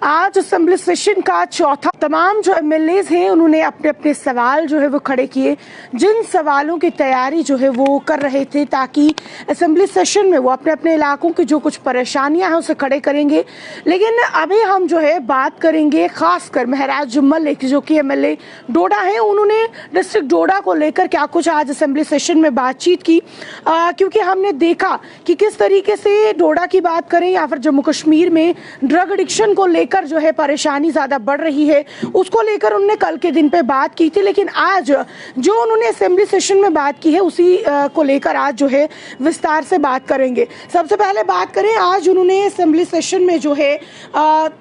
आज assembly session का चौथा तमाम जो एमएलए हैं उन्होंने अपने अपने सवाल जो है वो खड़े किए, जिन सवालों की तैयारी जो है वो कर रहे थे ताकि असेंबली सेशन में वो अपने अपने इलाकों की जो कुछ परेशानियां हैं उसे खड़े करेंगे। लेकिन अभी हम जो है बात करेंगे खासकर महराज मलिक जो कि एमएलए डोडा है, उन्होंने डिस्ट्रिक्ट डोडा को लेकर क्या कुछ आज असेंबली सेशन में बातचीत की, क्योंकि हमने देखा कि किस तरीके से डोडा की बात करें या फिर जम्मू कश्मीर में ड्रग एडिक्शन को लेकर जो है परेशानी ज्यादा बढ़ रही है, उसको लेकर उन्होंने कल के दिन पे बात की थी। लेकिन आज जो उन्होंने असेंबली सेशन में बात की है उसी को लेकर आज जो है विस्तार से बात करेंगे। सबसे पहले बात करें, आज उन्होंने असेंबली सेशन में जो है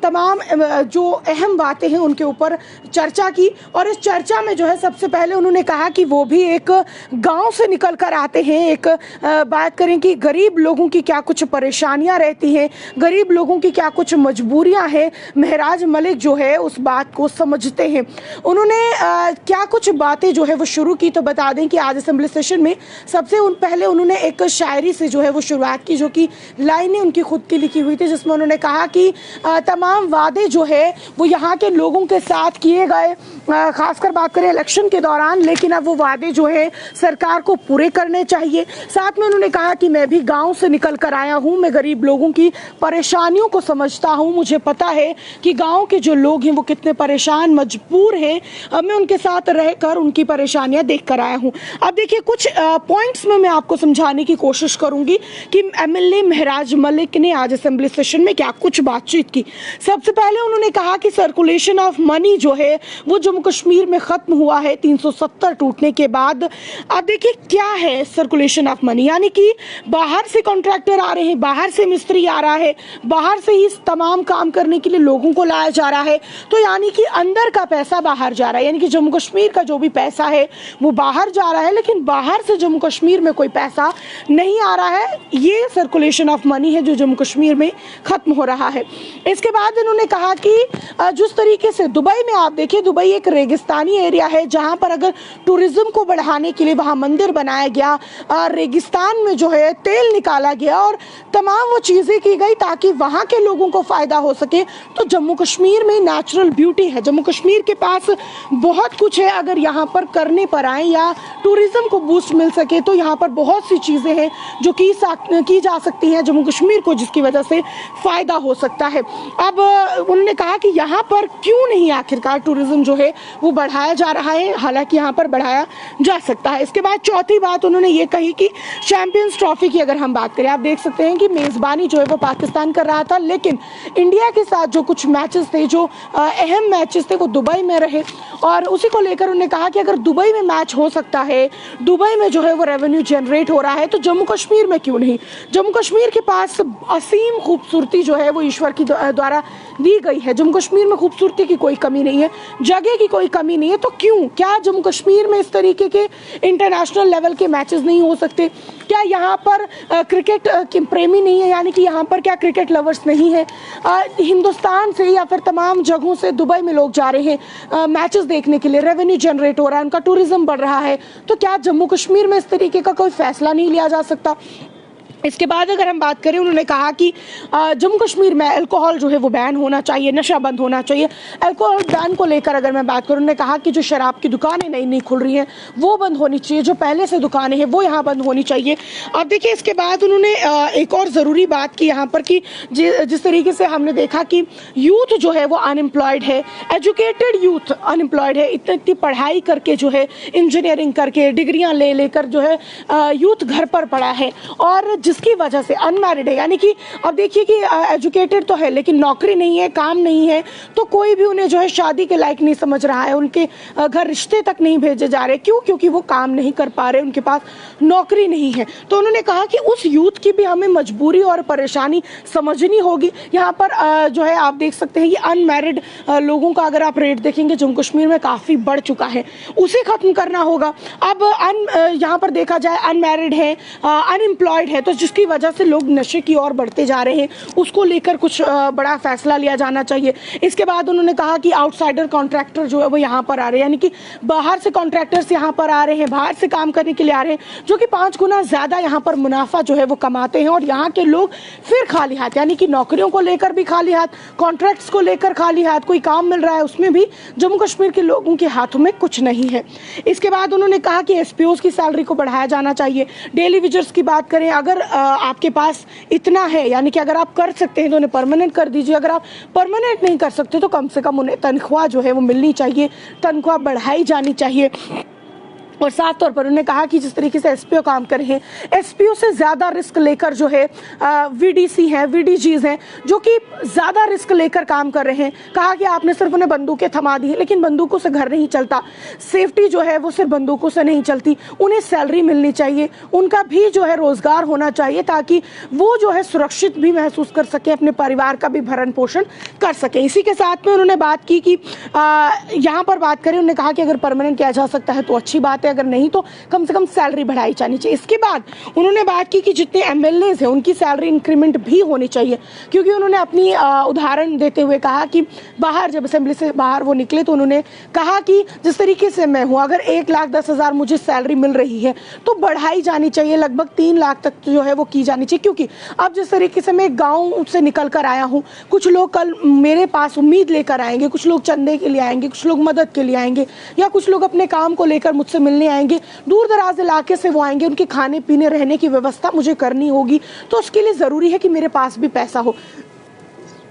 तमाम जो अहम बातें हैं उनके ऊपर चर्चा की, और इस चर्चा में जो है सबसे पहले उन्होंने कहा कि वो भी एक गांव से निकल कर आते हैं। एक बात करें कि गरीब लोगों की क्या कुछ परेशानियां रहती हैं, गरीब लोगों की क्या कुछ मजबूरियां हैं, महराज मलिक जो है उस बात को समझते हैं। उन्होंने क्या कुछ बातें जो है वो शुरू की, तो बता दें कि आज असेंबली सेशन में सबसे पहले उन्होंने एक शायरी से जो है वो शुरुआत की, जो कि लाइनें उनकी खुद की लिखी हुई थी, जिसमें उन्होंने कहा कि तमाम वादे जो है वो यहाँ के लोगों के साथ किए गए, खासकर बात करें इलेक्शन के दौरान, लेकिन अब वो वादे जो है सरकार को पूरे करने चाहिए। साथ में उन्होंने कहा कि मैं भी गांव से निकल कर आया हूं, मैं गरीब लोगों की परेशानियों को समझता हूं, मुझे पता है कि गांव के जो लोग हैं वो कितने परेशान मजबूर हैं, अब मैं उनके साथ रहकर उनकी परेशानियां देख कर आया हूं। अब देखिए कुछ पॉइंट्स में मैं आपको समझाने की कोशिश करूंगी कि एमएलए महराज मलिक ने आज असेंबली सेशन में क्या कुछ बातचीत की। सबसे पहले उन्होंने कहा कि सर्कुलेशन ऑफ मनी जो है वो जम्मू कश्मीर में खत्म हुआ है 370 टूटने के बाद। अब देखिए क्या है सर्कुलेशन ऑफ मनी, यानी कि बाहर से कॉन्ट्रैक्टर आ रहे हैं, बाहर से मिस्त्री आ रहा है, बाहर से ही तमाम काम करने के लिए लोगों को लाया जा रहा है, तो यानी कि अंदर का पैसा बाहर जा रहा है, यानी कि जम्मू कश्मीर का जो भी पैसा है वो बाहर जा रहा है, लेकिन बाहर से जम्मू कश्मीर में कोई पैसा नहीं आ रहा है। ये सर्कुलेशन ऑफ मनी है जो जम्मू कश्मीर में खत्म हो रहा है। इसके बाद इन्होंने कहा कि जिस तरीके से दुबई में आप देखिए, दुबई एक रेगिस्तानी एरिया है जहां पर अगर टूरिज्म को बढ़ाने के लिए वहां मंदिर बनाया गया, रेगिस्तान में जो है तेल निकाला गया और तमाम वो चीजें की गई ताकि वहां के लोगों को फायदा हो सके। तो जम्मू कश्मीर में नेचुरल ब्यूटी है, जम्मू कश्मीर के पास बहुत कुछ है, अगर यहाँ पर करने पर आए या टूरिज्म को बूस्ट मिल सके तो यहाँ पर बहुत सी चीजें हैं जो की जा सकती हैं जम्मू कश्मीर को, जिसकी वजह से फायदा हो सकता है। अब उन्होंने कहा कि यहाँ पर क्यों नहीं आखिरकार टूरिज्म जो है वो बढ़ाया जा रहा है, हालांकि यहाँ पर बढ़ाया जा सकता है। इसके बाद चौथी बात उन्होंने ये कही कि चैंपियंस ट्रॉफी की अगर हम बात करें, आप देख सकते हैं कि मेजबानी जो है वो पाकिस्तान कर रहा था, लेकिन इंडिया के साथ जो कुछ मैचेस थे, जो अहम मैचेस थे, वो दुबई में रहे, और उसी को लेकर उन्होंने कहा कि अगर दुबई में मैच हो सकता है, दुबई में जो है वो रेवेन्यू जनरेट हो रहा है, तो जम्मू कश्मीर में क्यों नहीं। जम्मू कश्मीर के पास असीम खूबसूरती जो है वो ईश्वर की द्वारा दी गई है, जम्मू कश्मीर में खूबसूरती की कोई कमी नहीं है, जगह की कोई कमी नहीं है, तो क्यों, क्या जम्मू कश्मीर में इस तरीके के इंटरनेशनल लेवल के मैचेस नहीं हो सकते? क्या यहाँ पर क्रिकेट के प्रेमी नहीं है, यानी कि यहाँ पर क्या क्रिकेट लवर्स नहीं है? हिंदुस्तान से या फिर तमाम जगहों से दुबई में लोग जा रहे हैं मैचेस देखने के लिए, रेवेन्यू जनरेट हो रहा है, उनका टूरिज्म बढ़ रहा है, तो क्या जम्मू कश्मीर में इस तरीके का कोई फैसला नहीं लिया जा सकता? इसके बाद अगर हम बात करें, उन्होंने कहा कि जम्मू कश्मीर में अल्कोहल जो है वो बैन होना चाहिए, नशा बंद होना चाहिए। अल्कोहल बैन को लेकर अगर मैं बात करूं, उन्होंने कहा कि जो शराब की दुकानें नई नई खुल रही हैं वो बंद होनी चाहिए, जो पहले से दुकानें हैं वो यहाँ बंद होनी चाहिए। अब देखिए इसके बाद उन्होंने एक और ज़रूरी बात की यहाँ पर कि जिस तरीके से हमने देखा कि यूथ जो है वो अनएम्प्लॉयड है, एजुकेटेड यूथ अनएम्प्लॉयड है, इतनी पढ़ाई करके जो है इंजीनियरिंग करके डिग्रियाँ ले लेकर जो है यूथ घर पर पड़ा है, और जिसकी वजह से अनमैरिड है, यानी कि अब देखिए कि एजुकेटेड तो है लेकिन नौकरी नहीं है, काम नहीं है, तो कोई भी उन्हें जो है शादी के लायक नहीं समझ रहा है, उनके घर रिश्ते तक नहीं भेजे जा रहे। क्यों? क्योंकि वो काम नहीं कर पा रहे, उनके पास नौकरी नहीं है। तो उन्होंने कहा कि उस यूथ की भी हमें मजबूरी और परेशानी समझनी होगी। यहाँ पर जो है आप देख सकते हैं ये अनमैरिड लोगों का अगर आप रेट देखेंगे जम्मू कश्मीर में काफ़ी बढ़ चुका है, उसे खत्म करना होगा। अब यहाँ पर देखा जाए अनमैरिड है, अनएम्प्लॉयड है, तो जिसकी वजह से लोग नशे की ओर बढ़ते जा रहे हैं, उसको लेकर कुछ बड़ा फैसला लिया जाना चाहिए। इसके बाद उन्होंने कहा कि आउटसाइडर कॉन्ट्रैक्टर जो है वो यहाँ पर आ रहे हैं, यानी कि बाहर से कॉन्ट्रैक्टर्स यहाँ पर आ रहे हैं, बाहर से काम करने के लिए आ रहे हैं, जो कि 5 गुना ज़्यादा यहाँ पर मुनाफा जो है वो कमाते हैं। और यहाँ के लोग फिर खाली हाथ, यानी कि नौकरियों को लेकर भी खाली हाथ, कॉन्ट्रैक्ट्स को लेकर खाली हाथ, कोई काम मिल रहा है उसमें भी जम्मू कश्मीर के लोगों के हाथों में कुछ नहीं है। इसके बाद उन्होंने कहा कि एसपीओज की सैलरी को बढ़ाया जाना चाहिए। डेली वेजर्स की बात करें, अगर आपके पास इतना है, यानी कि अगर आप कर सकते हैं तो उन्हें परमानेंट कर दीजिए, अगर आप परमानेंट नहीं कर सकते तो कम से कम उन्हें तनख्वाह जो है वो मिलनी चाहिए, तनख्वाह बढ़ाई जानी चाहिए। और साफ तौर पर उन्होंने कहा कि जिस तरीके से एसपीओ काम कर रहे हैं, एसपीओ से ज़्यादा रिस्क लेकर जो है वीडीसी हैं, वीडीजीज हैं, जो कि ज़्यादा रिस्क लेकर काम कर रहे हैं। कहा कि आपने सिर्फ उन्हें बंदूकें थमा दी हैं, लेकिन बंदूकों से घर नहीं चलता, सेफ्टी जो है वो सिर्फ बंदूकों से नहीं चलती। उन्हें सैलरी मिलनी चाहिए, उनका भी जो है रोज़गार होना चाहिए, ताकि वो जो है सुरक्षित भी महसूस कर सकें, अपने परिवार का भी भरण पोषण कर सकें। इसी के साथ में उन्होंने बात की कि यहाँ पर बात करें, उन्होंने कहा कि अगर परमानेंट किया जा सकता है तो अच्छी बात है, अगर नहीं तो कम से कम सैलरी बढ़ाई जानी चाहिए। इसके बाद उन्होंने बात की कि जितने एमएलएज हैं उनकी सैलरी इंक्रीमेंट भी होनी चाहिए, क्योंकि उन्होंने अपनी उदाहरण देते हुए कहा कि बाहर जब असेंबली से बाहर वो निकले तो उन्होंने कहा कि जिस तरीके से मैं हूँ, अगर 1,10,000 मुझे सैलरी मिल रही है तो बढ़ाई जानी चाहिए, लगभग 3 लाख तक जो है वो की जानी चाहिए। क्योंकि अब जिस तरीके से मैं गाँव से निकल कर आया हूँ, कुछ लोग कल मेरे पास उम्मीद लेकर आएंगे, कुछ लोग चंदे के लिए आएंगे, कुछ लोग मदद के लिए आएंगे, या कुछ लोग अपने काम को लेकर मुझसे मिलने आएंगे, दूर दराज इलाके से वो आएंगे, उनके खाने पीने रहने की व्यवस्था मुझे करनी होगी, तो उसके लिए ज़रूरी है कि मेरे पास भी पैसा हो।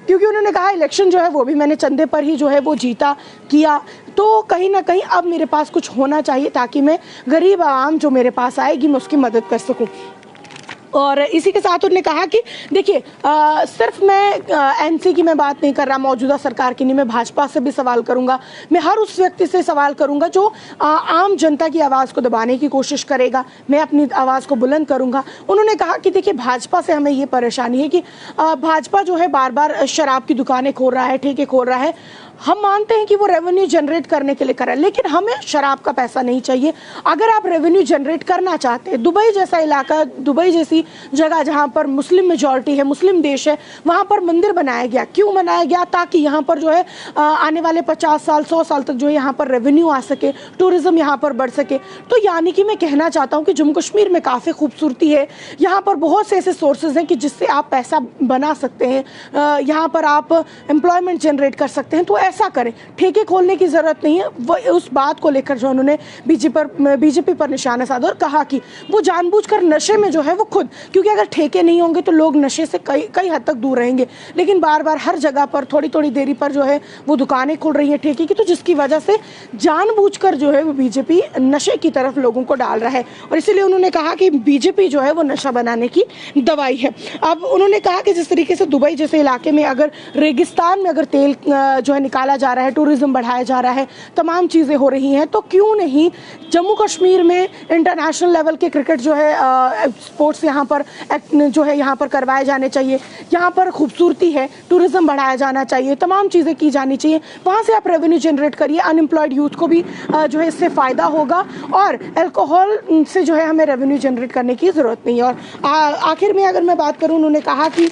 क्योंकि उन्होंने कहा इलेक्शन जो है वो भी मैंने चंदे पर ही जो है वो जीता किया, तो कहीं ना कहीं अब मेरे पास कुछ होना चाहिए ताकि मैं गरीब आवाम जो मेरे पास आएगी मैं उसकी मदद कर सकूं। और इसी के साथ उन्होंने कहा कि देखिए, सिर्फ मैं एनसी की मैं बात नहीं कर रहा, मौजूदा सरकार की नहीं, मैं भाजपा से भी सवाल करूंगा, मैं हर उस व्यक्ति से सवाल करूंगा जो आम जनता की आवाज़ को दबाने की कोशिश करेगा, मैं अपनी आवाज़ को बुलंद करूंगा। उन्होंने कहा कि देखिए, भाजपा से हमें ये परेशानी है कि भाजपा जो है बार बार शराब की दुकानें खोल रहा है, ठेके खोल रहा है। हम मानते हैं कि वो रेवेन्यू जनरेट करने के लिए कर रहा है, लेकिन हमें शराब का पैसा नहीं चाहिए। अगर आप रेवेन्यू जनरेट करना चाहते हैं, दुबई जैसा इलाका, दुबई जैसी जगह जहां पर मुस्लिम मेजॉरिटी है, मुस्लिम देश है, वहां पर मंदिर बनाया गया। क्यों बनाया गया? ताकि यहाँ पर जो है आने वाले 50 साल 100 साल तक जो है यहाँ पर रेवेन्यू आ सके, टूरिज्म यहाँ पर बढ़ सके। तो यानी कि मैं कहना चाहता हूँ कि जम्मू कश्मीर में काफ़ी खूबसूरती है, यहाँ पर बहुत से ऐसे सोर्सेज हैं कि जिससे आप पैसा बना सकते हैं, यहाँ पर आप एम्प्लॉयमेंट जनरेट कर सकते हैं। तो ऐसा करें, ठेके खोलने की जरूरत नहीं है। वो उस बात को लेकर जो उन्होंने बीजेपी पर निशाना साधा और कहा कि वो जानबूझकर नशे में जो है वो खुद, क्योंकि अगर ठेके नहीं होंगे तो लोग नशे से कई हद तक दूर रहेंगे, लेकिन बार बार हर जगह पर थोड़ी थोड़ी देरी पर जो है वो दुकानें खुल रही हैं ठेके की, तो जिसकी वजह से जानबूझकर जो है वो बीजेपी नशे की तरफ लोगों को डाल रहा है। और इसीलिए उन्होंने कहा कि बीजेपी जो है वो नशा बनाने की दवाई है। अब उन्होंने कहा कि जिस तरीके से दुबई जैसे इलाके में अगर रेगिस्तान में अगर तेल जो है निकाला जा रहा है, टूरिज्म बढ़ाया जा रहा है, तमाम चीज़ें हो रही हैं, तो क्यों नहीं जम्मू कश्मीर में इंटरनेशनल लेवल के क्रिकेट जो है स्पोर्ट्स यहाँ पर जो है यहाँ पर करवाए जाने चाहिए। यहाँ पर खूबसूरती है, टूरिज्म बढ़ाया जाना चाहिए, तमाम चीज़ें की जानी चाहिए। वहाँ से आप रेवेन्यू जनरेट करिए, अनएम्प्लॉयड यूथ को भी जो है इससे फ़ायदा होगा, और अल्कोहल से जो है हमें रेवेन्यू जनरेट करने की ज़रूरत नहीं है। और आखिर में अगर मैं बात करूँ, उन्होंने कहा कि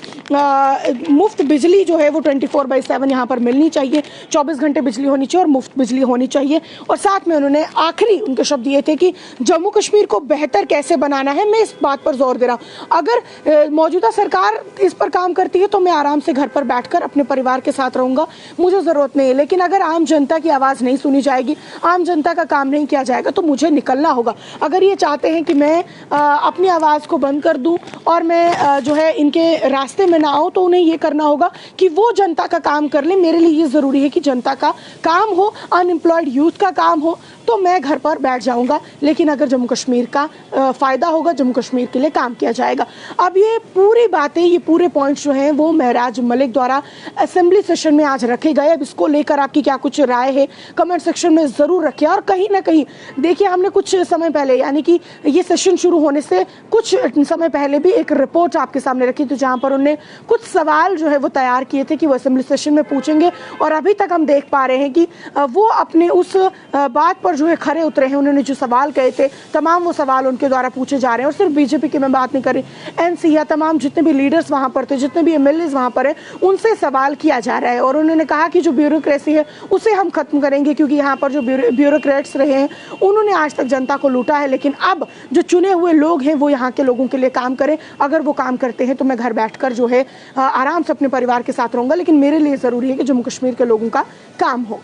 मुफ्त बिजली जो है वो 24/7 यहाँ पर मिलनी चाहिए, 24 घंटे बिजली होनी चाहिए और मुफ्त बिजली होनी चाहिए। और साथ में उन्होंने आखिरी उनके शब्द ये थे कि जम्मू कश्मीर को बेहतर कैसे बनाना है, मैं इस बात पर जोर दे रहा हूँ। अगर मौजूदा सरकार इस पर काम करती है तो मैं आराम से घर पर बैठकर अपने परिवार के साथ रहूँगा, मुझे ज़रूरत नहीं है। लेकिन अगर आम जनता की आवाज़ नहीं सुनी जाएगी, आम जनता का काम नहीं किया जाएगा, तो मुझे निकलना होगा। अगर ये चाहते हैं कि मैं अपनी आवाज़ को बंद कर दूँ और मैं जो है इनके रास्ते में ना आऊँ, तो उन्हें ये करना होगा कि वो जनता का काम कर ले। मेरे लिए ये ज़रूरी है कि जनता का काम हो, अनएम्प्लॉयड यूथ का काम हो, तो मैं घर पर बैठ जाऊंगा। लेकिन अगर जम्मू कश्मीर का फ़ायदा होगा, जम्मू कश्मीर के लिए काम किया जाएगा। अब ये पूरी बातें, ये पूरे पॉइंट्स जो हैं वो महराज मलिक द्वारा असेंबली सेशन में आज रखे गए। अब इसको लेकर आपकी क्या कुछ राय है, कमेंट सेक्शन में ज़रूर रखिए। और कहीं ना कहीं देखिए, हमने कुछ समय पहले, यानी कि ये सेशन शुरू होने से कुछ समय पहले भी एक रिपोर्ट आपके सामने रखी थी, जहाँ पर उन्होंने कुछ सवाल जो है वो तैयार किए थे कि वो असेंबली सेशन में पूछेंगे। और अभी तक हम देख पा रहे हैं कि वो अपने उस बात पर जो है खरे उतरे हैं। उन्होंने जो सवाल कहे थे, तमाम वो सवाल उनके द्वारा पूछे जा रहे हैं। और सिर्फ बीजेपी की मैं बात नहीं कर रही। एनसी या तमाम जितने भी लीडर्स वहाँ पर थे, जितने भी एमएलए वहाँ पर है, उनसे सवाल किया जा रहा है और उन्होंने कहा कि जो ब्यूरोक्रेसी है उसे हम खत्म करेंगे, क्योंकि यहाँ पर जो ब्यूरोक्रेट्स रहे हैं उन्होंने आज तक जनता को लूटा है, लेकिन अब जो चुने हुए लोग हैं वो यहाँ के लोगों के लिए काम करें। अगर वो काम करते हैं तो मैं घर बैठकर जो है आराम से अपने परिवार के साथ रहूँगा, लेकिन मेरे लिए ज़रूरी है कि जम्मू कश्मीर के लोगों का काम हो।